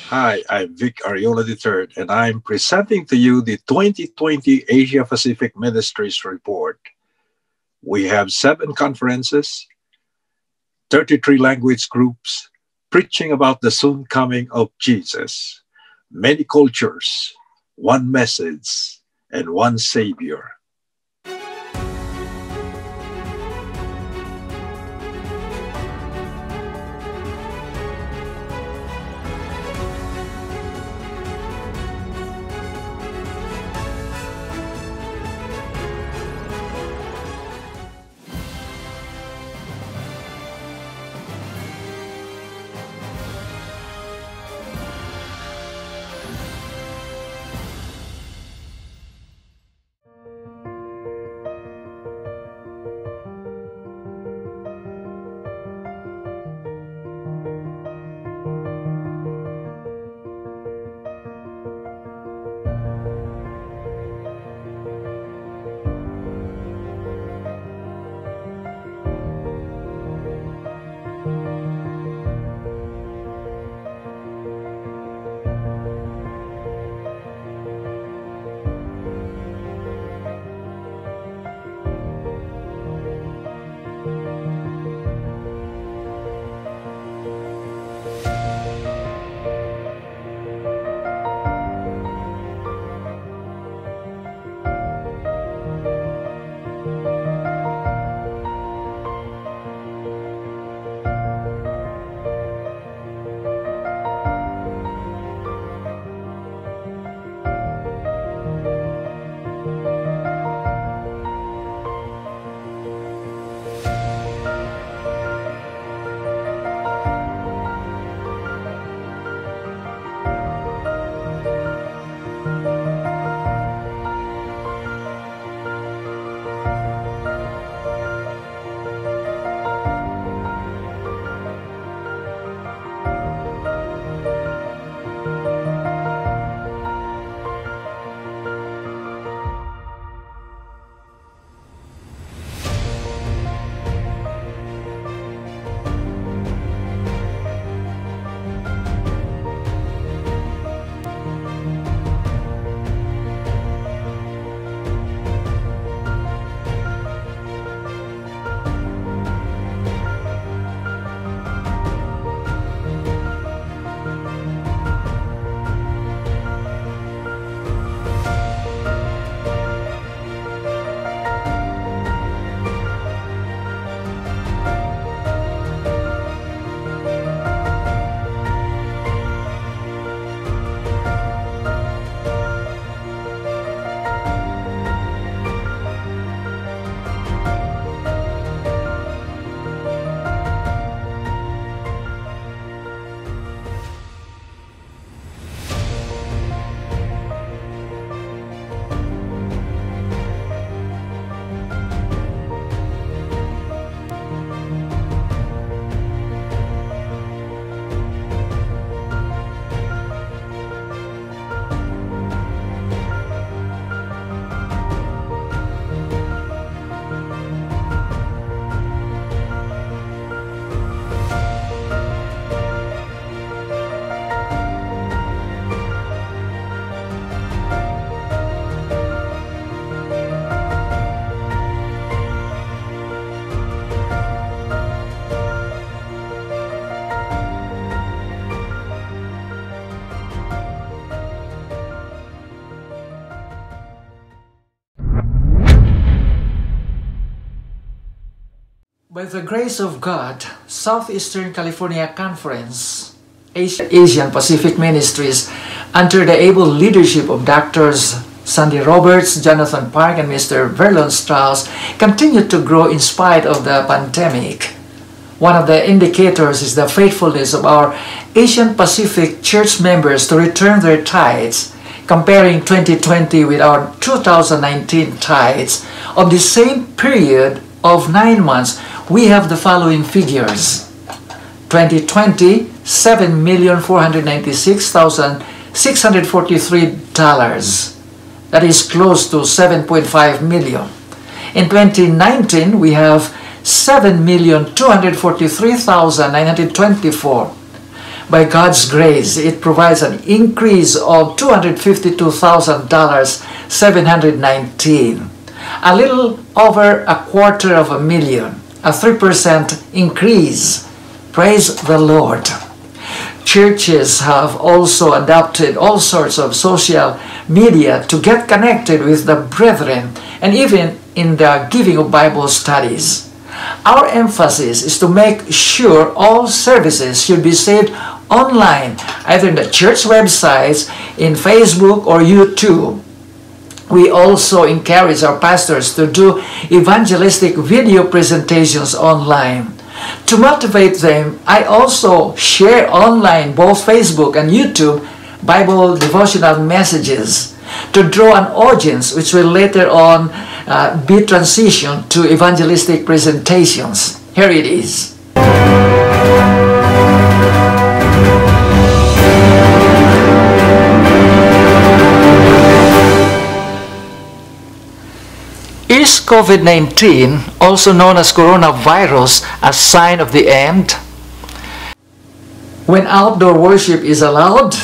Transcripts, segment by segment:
Hi, I'm Vic Ariola III, and I'm presenting to you the 2020 Asia Pacific Ministries Report. We have 7 conferences, 33 language groups, preaching about the soon coming of Jesus, many cultures, one message, and one Savior. By the grace of God, Southeastern California Conference, Asian Pacific Ministries, under the able leadership of Drs. Sandy Roberts, Jonathan Park, and Mr. Verlon Strauss, continued to grow in spite of the pandemic. One of the indicators is the faithfulness of our Asian Pacific church members to return their tithes, comparing 2020 with our 2019 tithes. Of the same period of 9 months, we have the following figures. 2020, $7,496,643. That is close to 7.5 million. In 2019, we have 7,243,924. By God's grace, it provides an increase of $252,719, a little over $250,000, a 3% increase. Praise the Lord. Churches have also adopted all sorts of social media to get connected with the brethren, and even in the giving of Bible studies. Our emphasis is to make sure all services should be saved online, either in the church websites, in Facebook or YouTube. We also encourage our pastors to do evangelistic video presentations online. To motivate them, I also share online, both Facebook and YouTube, Bible devotional messages to draw an audience which will later on be transitioned to evangelistic presentations. Here it is. Is COVID-19, also known as coronavirus, a sign of the end? When outdoor worship is allowed,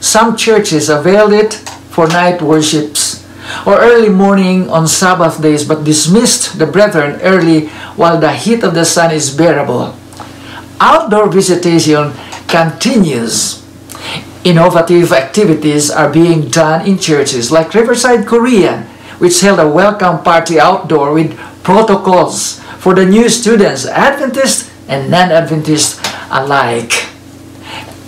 some churches availed it for night worships or early morning on Sabbath days, but dismissed the brethren early while the heat of the sun is bearable. Outdoor visitation continues. Innovative activities are being done in churches like Riverside Korean, which held a welcome party outdoor with protocols for the new students, Adventist and non-Adventist alike.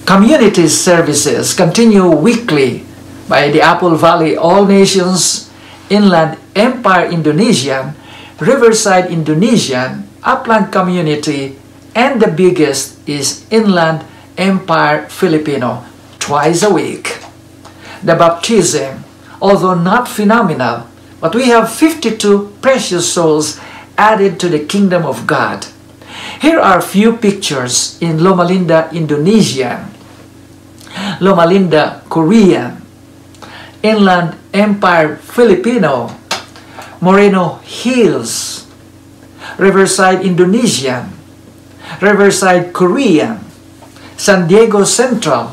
Community services continue weekly by the Apple Valley All Nations, Inland Empire Indonesian, Riverside Indonesian, Upland Community, and the biggest is Inland Empire Filipino, twice a week. The baptism, although not phenomenal, but we have 52 precious souls added to the kingdom of God. Here are a few pictures in Loma Linda, Indonesian, Loma Linda, Korean, Inland Empire Filipino, Moreno Hills, Riverside Indonesian, Riverside Korean, San Diego Central,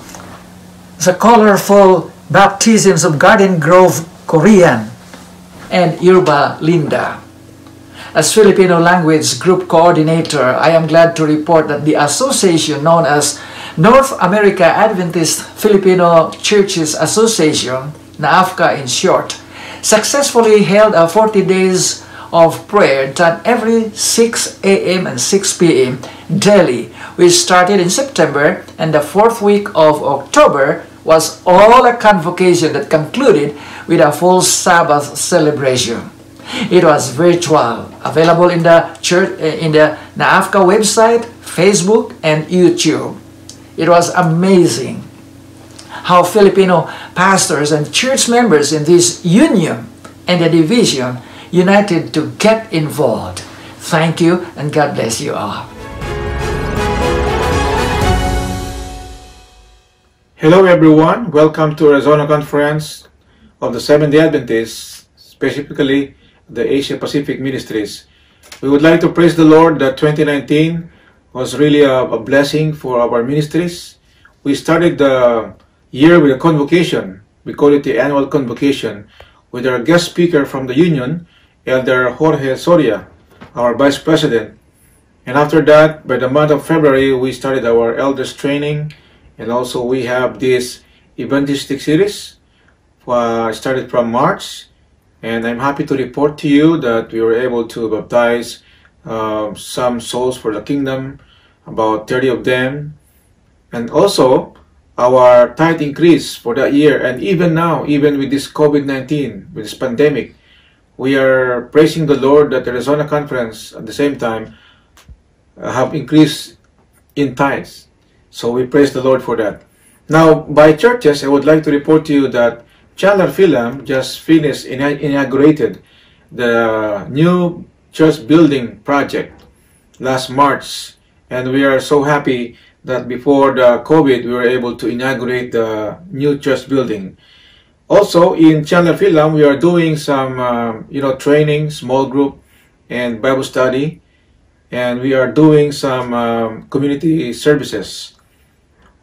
the colorful baptisms of Garden Grove Korean, and Yerba Linda. As Filipino Language Group Coordinator, I am glad to report that the association known as North America Adventist Filipino Churches Association, NAAFCA in short, successfully held a 40 days of prayer done every 6 a.m. and 6 p.m. daily, which started in September, and the fourth week of October was all a convocation that concluded with a full Sabbath celebration. It was virtual, available in the church, in the NAAFCA website, Facebook, and YouTube. It was amazing how Filipino pastors and church members in this union and the division united to get involved. Thank you, and God bless you all. Hello everyone, welcome to Arizona Conference of the Seventh-day Adventists, specifically the Asia Pacific Ministries. We would like to praise the Lord that 2019 was really a blessing for our ministries. We started the year with a convocation. We call it the annual convocation, with our guest speaker from the union, Elder Jorge Soria, our Vice President. And after that, by the month of February, we started our elders training, and also we have this evangelistic series started from March. And I'm happy to report to you that we were able to baptize some souls for the kingdom, about 30 of them. And also, our tithe increase for that year. And even now, even with this COVID-19, with this pandemic, we are praising the Lord that the Arizona Conference at the same time have increased in tithes. So we praise the Lord for that. Now, by churches, I would like to report to you that Chandler Film just finished, inaugurated the new church building project last March, and we are so happy that before the COVID we were able to inaugurate the new church building. Also in Chandler Film we are doing some training, small group and Bible study, and we are doing some community services.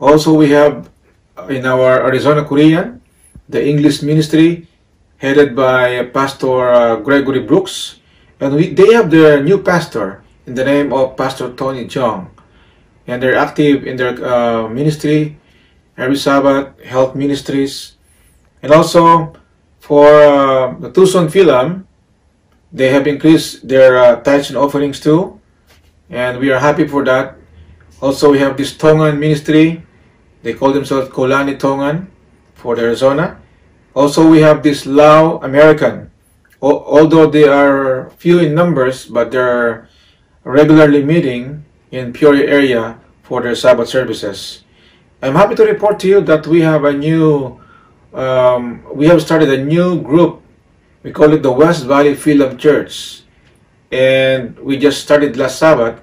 Also, we have in our Arizona Korean, the English ministry headed by Pastor Gregory Brooks. And they have their new pastor in the name of Pastor Tony Jong. And they're active in their ministry every Sabbath, health ministries. And also for the Tucson Film, they have increased their tithes and offerings too. And we are happy for that. Also, we have this Tongan ministry. They call themselves Kolani Tongan for Arizona. Also, we have this Lao American. Although they are few in numbers, but they're regularly meeting in Peoria area for their Sabbath services. I'm happy to report to you that we have a new, we have started a new group. We call it the West Valley Film Church. And we just started last Sabbath,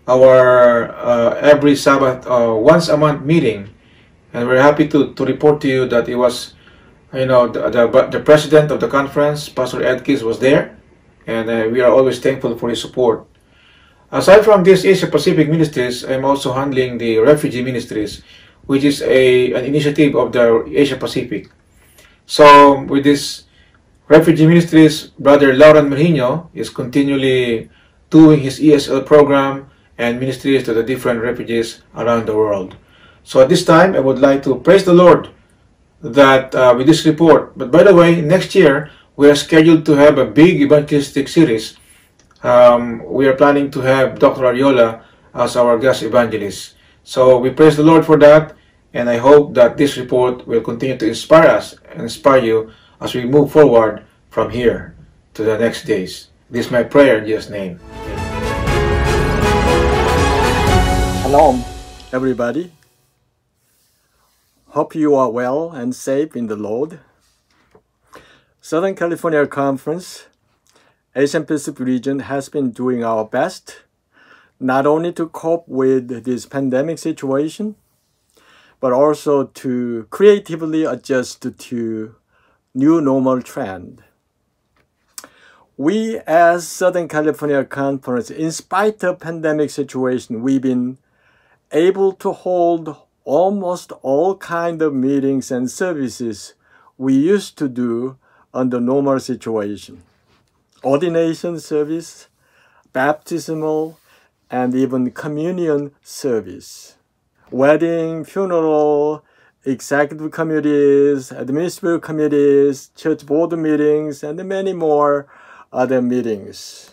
our every Sabbath, once a month meeting. And we're happy to report to you that it was, you know, the president of the conference, Pastor Edkis, was there. And we are always thankful for his support. Aside from this Asia Pacific Ministries, I'm also handling the Refugee Ministries, which is an initiative of the Asia Pacific. So with this Refugee Ministries, Brother Lauren Merino is continually doing his ESL program and ministries to the different refugees around the world. So at this time, I would like to praise the Lord that with this report. But by the way, next year, we are scheduled to have a big evangelistic series. We are planning to have Dr. Ariola as our guest evangelist. So we praise the Lord for that, and I hope that this report will continue to inspire us and inspire you as we move forward from here to the next days. This is my prayer in Jesus' name. Shalom, everybody. Hope you are well and safe in the Lord. Southern California Conference, Asian Pacific region has been doing our best, not only to cope with this pandemic situation, but also to creatively adjust to new normal trend. We as Southern California Conference, in spite of pandemic situation, we've been able to hold almost all kind of meetings and services we used to do under normal situation. Ordination service, baptismal, and even communion service. Wedding, funeral, executive committees, administrative committees, church board meetings, and many more other meetings.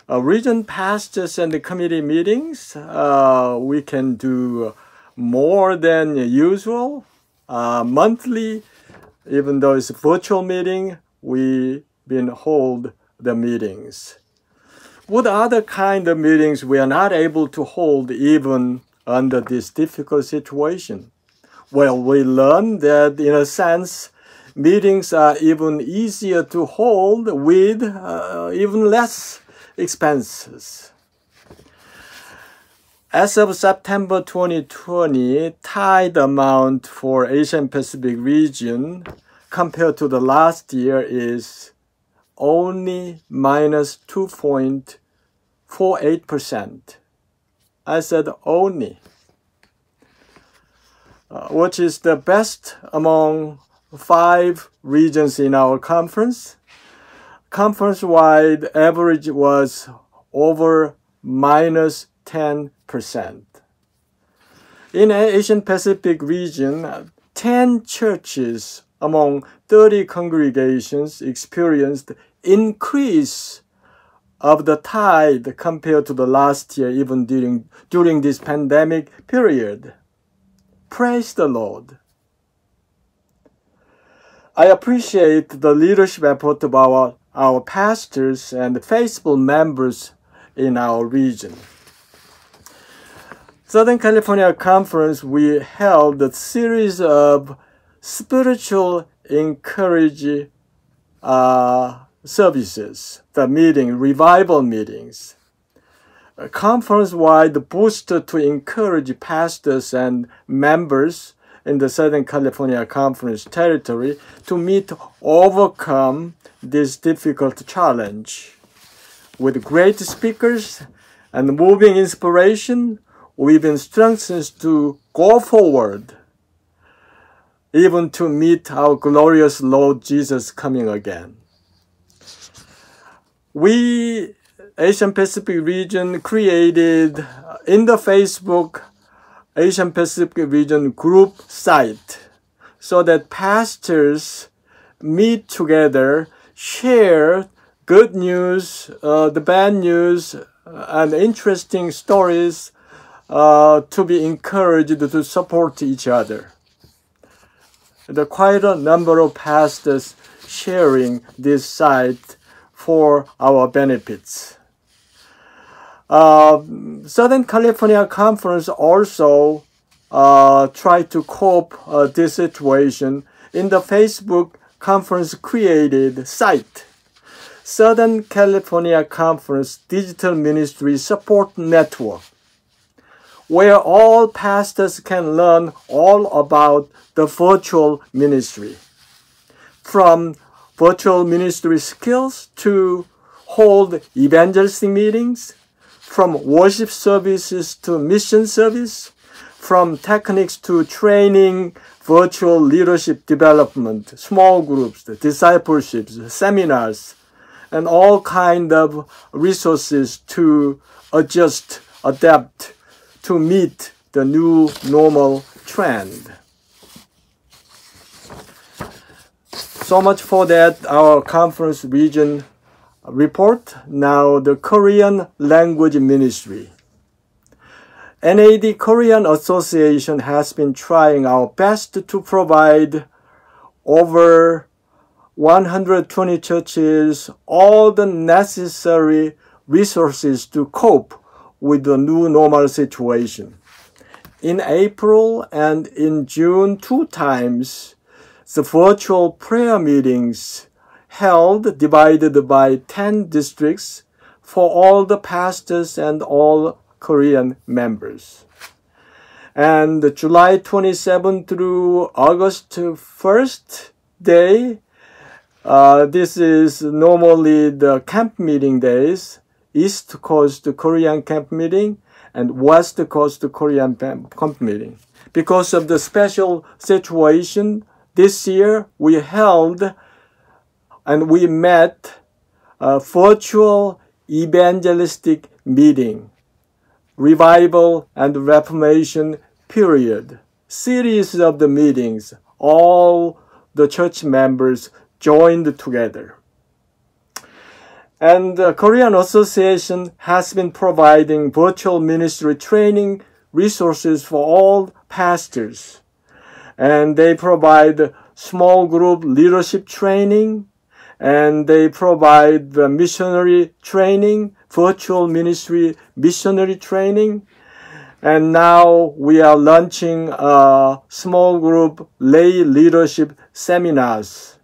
Region pastors and the committee meetings, we can do more than usual. Monthly, even though it's a virtual meeting, we been hold the meetings. What other kind of meetings we are not able to hold even under this difficult situation? Well, we learned that in a sense, meetings are even easier to hold with even less expenses. As of September 2020, tithe amount for Asian Pacific region compared to the last year is only minus 2.48%. I said only, which is the best among 5 regions in our conference. Conference-wide average was over minus 10%. In Asian Pacific region, 10 churches among 30 congregations experienced increase of the tithe compared to the last year, even during this pandemic period. Praise the Lord. I appreciate the leadership effort of our pastors and faithful members in our region. Southern California Conference, we held a series of spiritual encourage services, the meeting, revival meetings. A conference-wide booster to encourage pastors and members in the Southern California Conference territory to overcome this difficult challenge. With great speakers and moving inspiration, we've been strengthened to go forward, even to meet our glorious Lord Jesus coming again. We, Asian Pacific region, created in the Facebook Asian Pacific region group site so that pastors meet together, share good news, the bad news, and interesting stories to be encouraged to support each other. There are quite a number of pastors sharing this site for our benefits. Southern California Conference also tried to cope this situation in the Facebook conference created site, Southern California Conference Digital Ministry Support Network, where all pastors can learn all about the virtual ministry, from virtual ministry skills to hold evangelistic meetings, from worship services to mission service, from techniques to training, virtual leadership development, small groups, discipleships, seminars, and all kinds of resources to adjust, adapt, to meet the new normal trend. So much for that, our conference region report. Now the Korean language ministry. NAD Korean Association has been trying our best to provide over 120 churches all the necessary resources to cope with the new normal situation. In April and in June, 2 times, the virtual prayer meetings held divided by 10 districts for all the pastors and all Korean members. And July 27 through August 1st day, this is normally the camp meeting days, East Coast Korean camp meeting and West Coast Korean camp meeting. Because of the special situation, this year we held and we met a virtual evangelistic meeting, revival and reformation period, series of the meetings, all the church members joined together. And the Korean Association has been providing virtual ministry training resources for all pastors. And they provide small group leadership training, and they provide the missionary training, virtual ministry missionary training. And now we are launching a small group lay leadership seminars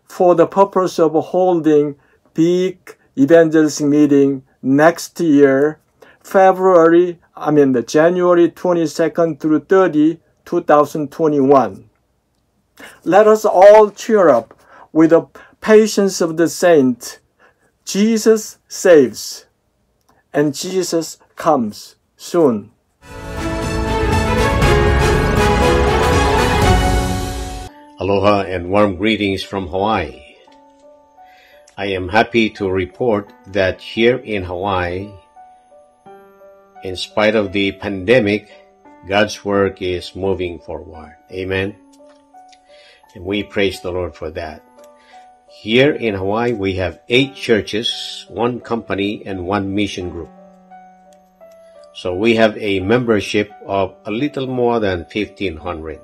for the purpose of holding big evangelistic meeting next year, January 22nd through 30, 2021. Let us all cheer up with the patience of the saint. Jesus saves, and Jesus comes soon. Aloha and warm greetings from Hawaii. I am happy to report that here in Hawaii, in spite of the pandemic, God's work is moving forward. Amen. And we praise the Lord for that. Here in Hawaii, we have 8 churches, 1 company, and 1 mission group. So we have a membership of a little more than 1,500.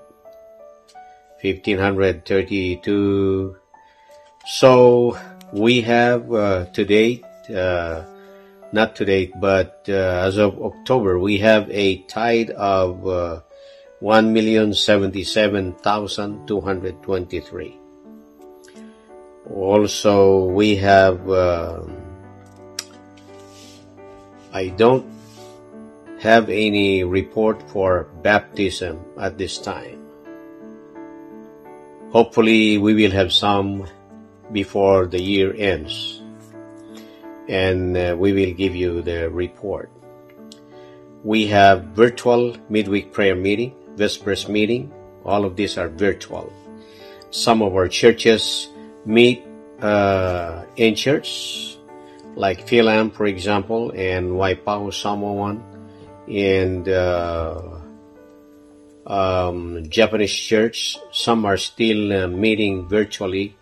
1,532. So we have to date, not to date, but as of October, we have a tithe of 1,077,223. Also, we have, I don't have any report for baptism at this time. Hopefully, we will have some before the year ends, and we will give you the report. We have virtual midweek prayer meeting, vespers meeting. All of these are virtual. Some of our churches meet in church, like Philam, for example, and Waipahu Samoan, and Japanese church. Some are still meeting virtually.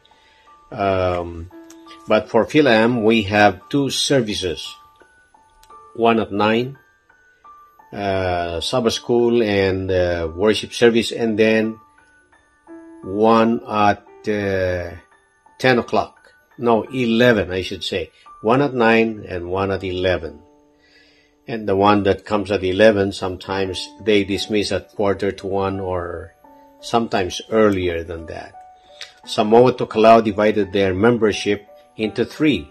But for Philam, we have 2 services. One at 9, Sabbath school and worship service, and then one at 10 o'clock. No, 11, I should say. One at 9 and one at 11. And the one that comes at 11, sometimes they dismiss at 12:45 or sometimes earlier than that. Samoa to Kalau divided their membership into 3.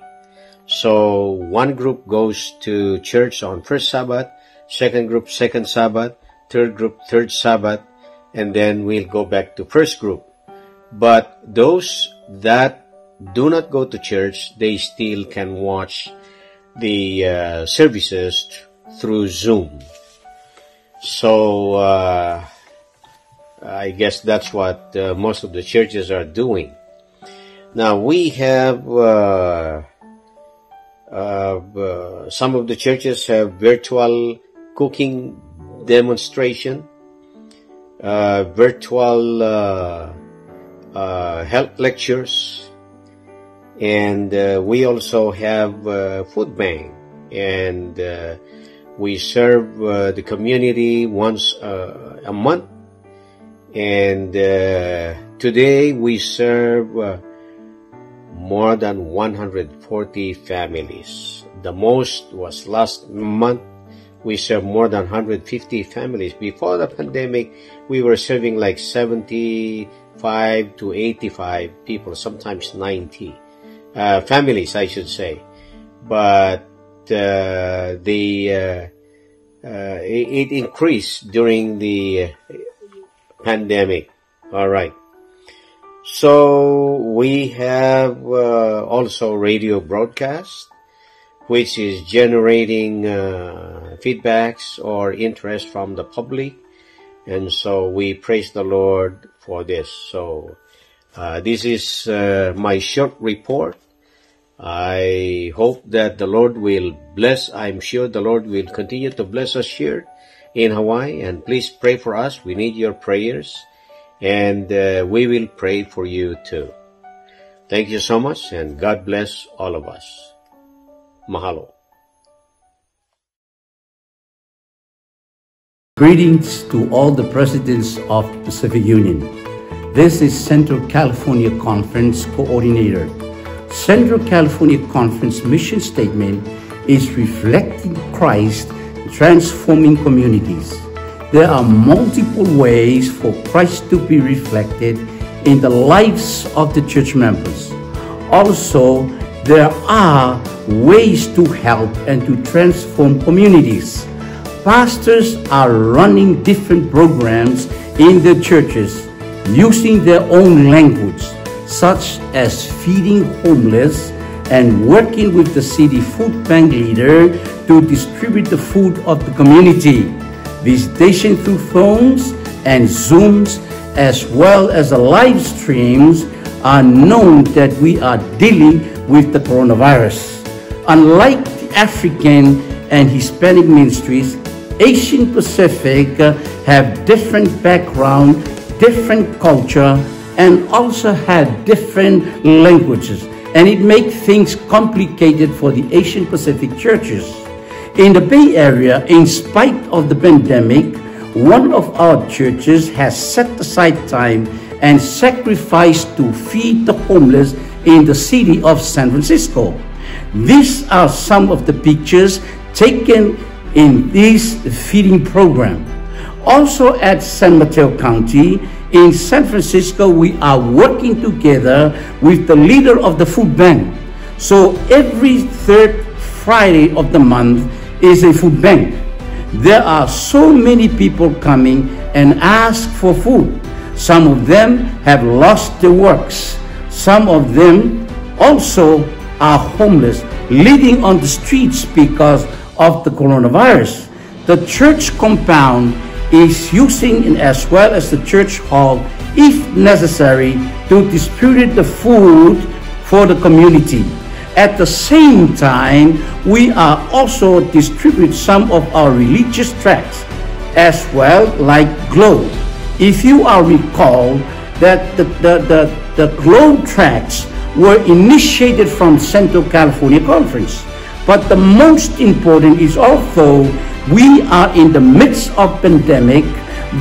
So one group goes to church on first Sabbath, second group second Sabbath, third group third Sabbath, and then we'll go back to first group. But those that do not go to church, they still can watch the services through Zoom. So I guess that's what most of the churches are doing. Now we have some of the churches have virtual cooking demonstration, virtual health lectures, and we also have food bank, and we serve the community once a month, and today we serve more than 140 families. The most was last month. We served more than 150 families. Before the pandemic, we were serving like 75 to 85 people, sometimes 90 families, I should say. But it increased during the pandemic. All right. So we have also radio broadcast, which is generating feedbacks or interest from the public, and so we praise the Lord for this. So this is my short report. I hope that the Lord will bless. I'm sure the Lord will continue to bless us here in Hawaii, and please pray for us. We need your prayers, and we will pray for you too. Thank you so much, and God bless all of us. Mahalo. Greetings to all the presidents of Pacific Union. This is Central California Conference Coordinator. Central California Conference mission statement is reflecting Christ, transforming communities. There are multiple ways for Christ to be reflected in the lives of the church members. Also, there are ways to help and to transform communities. Pastors are running different programs in their churches using their own language, such as feeding homeless and working with the city food bank leader to distribute the food of the community. Visitation through phones and Zooms, as well as the live streams, are known that we are dealing with the coronavirus. Unlike the African and Hispanic ministries, Asian Pacific have different background, different culture, and also have different languages, and it makes things complicated for the Asian Pacific churches. In the Bay Area, in spite of the pandemic, one of our churches has set aside time and sacrificed to feed the homeless in the city of San Francisco. These are some of the pictures taken in this feeding program. Also at San Mateo County, in San Francisco, we are working together with the leader of the food bank. So every third Friday of the month is a food bank. There are so many people coming and ask for food. Some of them have lost their works. Some of them also are homeless, living on the streets because of the coronavirus. the church compound is using, and as well as the church hall, if necessary, to distribute the food for the community. At the same time, we are also distribute some of our religious tracts as well, like Globe. If you are recall that the Globe tracts were initiated from Central California Conference. But the most important is also we are in the midst of pandemic,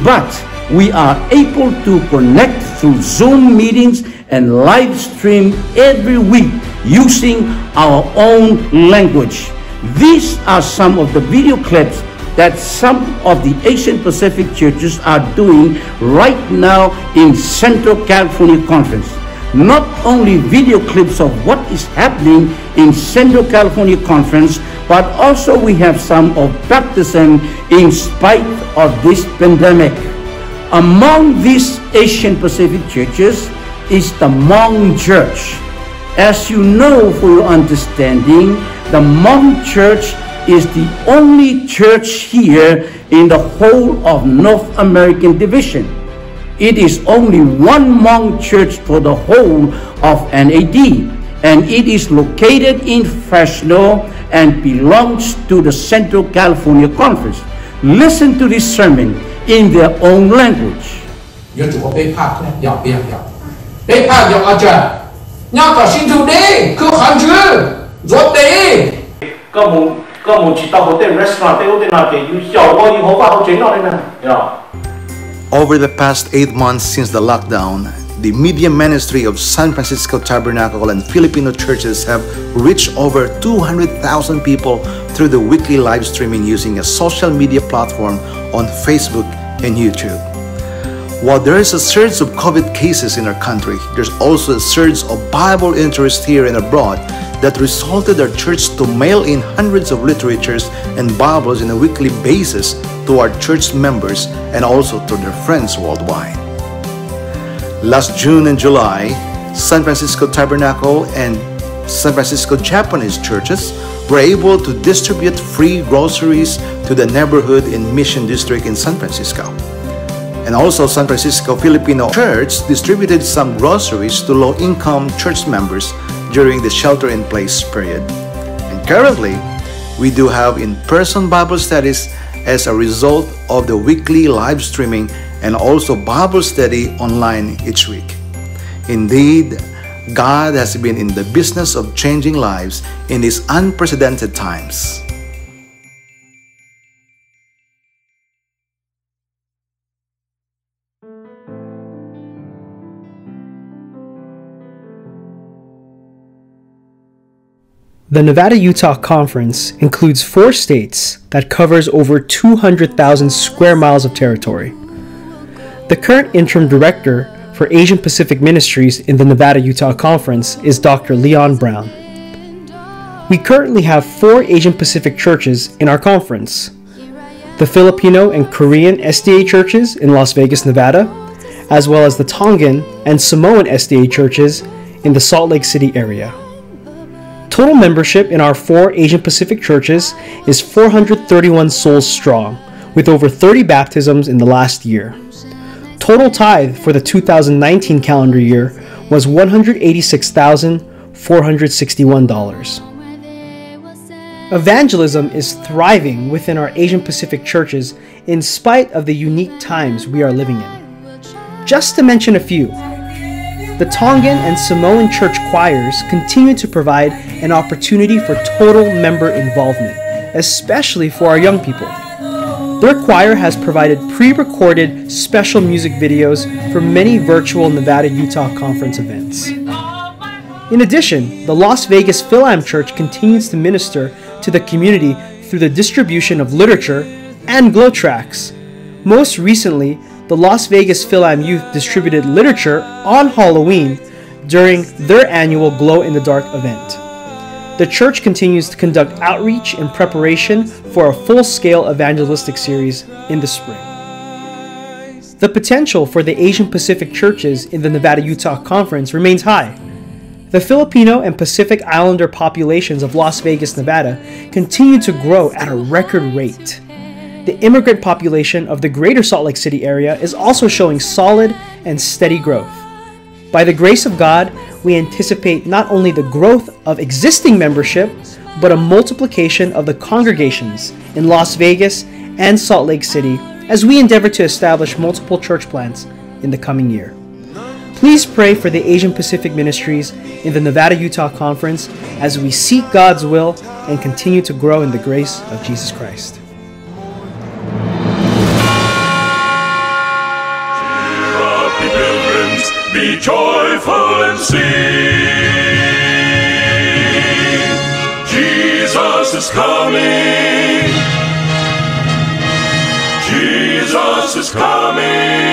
but we are able to connect through Zoom meetings and live stream every week using our own language. These are some of the video clips that some of the Asian Pacific churches are doing right now in Central California Conference. Not only video clips of what is happening in Central California Conference, but also we have some of baptism in spite of this pandemic. Among these Asian Pacific churches is the Hmong Church. As you know, for your understanding, the Hmong Church is the only church here in the whole of North American Division. It is only one Hmong church for the whole of NAD, and it is located in Fresno and belongs to the Central California Conference. Listen to this sermon in their own language. Over the past 8 months since the lockdown, the media ministry of San Francisco Tabernacle and Filipino churches have reached over 200,000 people through the weekly live streaming using a social media platform on Facebook and YouTube. While there is a surge of COVID cases in our country, there's also a surge of Bible interest here and abroad that resulted our church to mail in hundreds of literatures and Bibles on a weekly basis to our church members and also to their friends worldwide. Last June and July, San Francisco Tabernacle and San Francisco Japanese churches were able to distribute free groceries to the neighborhood and Mission District in San Francisco. And also San Francisco Filipino Church distributed some groceries to low-income church members during the shelter-in-place period. And currently, we do have in-person Bible studies as a result of the weekly live streaming and also Bible study online each week. Indeed, God has been in the business of changing lives in these unprecedented times. The Nevada-Utah Conference includes 4 states that covers over 200,000 square miles of territory. The current interim director for Asian Pacific Ministries in the Nevada-Utah Conference is Dr. Leon Brown. We currently have 4 Asian Pacific churches in our conference: the Filipino and Korean SDA churches in Las Vegas, Nevada, as well as the Tongan and Samoan SDA churches in the Salt Lake City area. Total membership in our 4 Asian Pacific churches is 431 souls strong, with over 30 baptisms in the last year. Total tithe for the 2019 calendar year was $186,461. Evangelism is thriving within our Asian Pacific churches in spite of the unique times we are living in. Just to mention a few, the Tongan and Samoan church choirs continue to provide an opportunity for total member involvement, especially for our young people. Their choir has provided pre-recorded special music videos for many virtual Nevada-Utah Conference events. In addition, the Las Vegas Philam Church continues to minister to the community through the distribution of literature and glow tracts. Most recently, the Las Vegas Philam Youth distributed literature on Halloween during their annual Glow in the Dark event. The church continues to conduct outreach in preparation for a full-scale evangelistic series in the spring. The potential for the Asian Pacific churches in the Nevada-Utah Conference remains high. The Filipino and Pacific Islander populations of Las Vegas, Nevada continue to grow at a record rate. the immigrant population of the greater Salt Lake City area is also showing solid and steady growth. By the grace of God, we anticipate not only the growth of existing membership, but a multiplication of the congregations in Las Vegas and Salt Lake City as we endeavor to establish multiple church plants in the coming year. Please pray for the Asian Pacific Ministries in the Nevada-Utah Conference as we seek God's will and continue to grow in the grace of Jesus Christ. Be joyful and sing. Jesus is coming. Jesus is coming.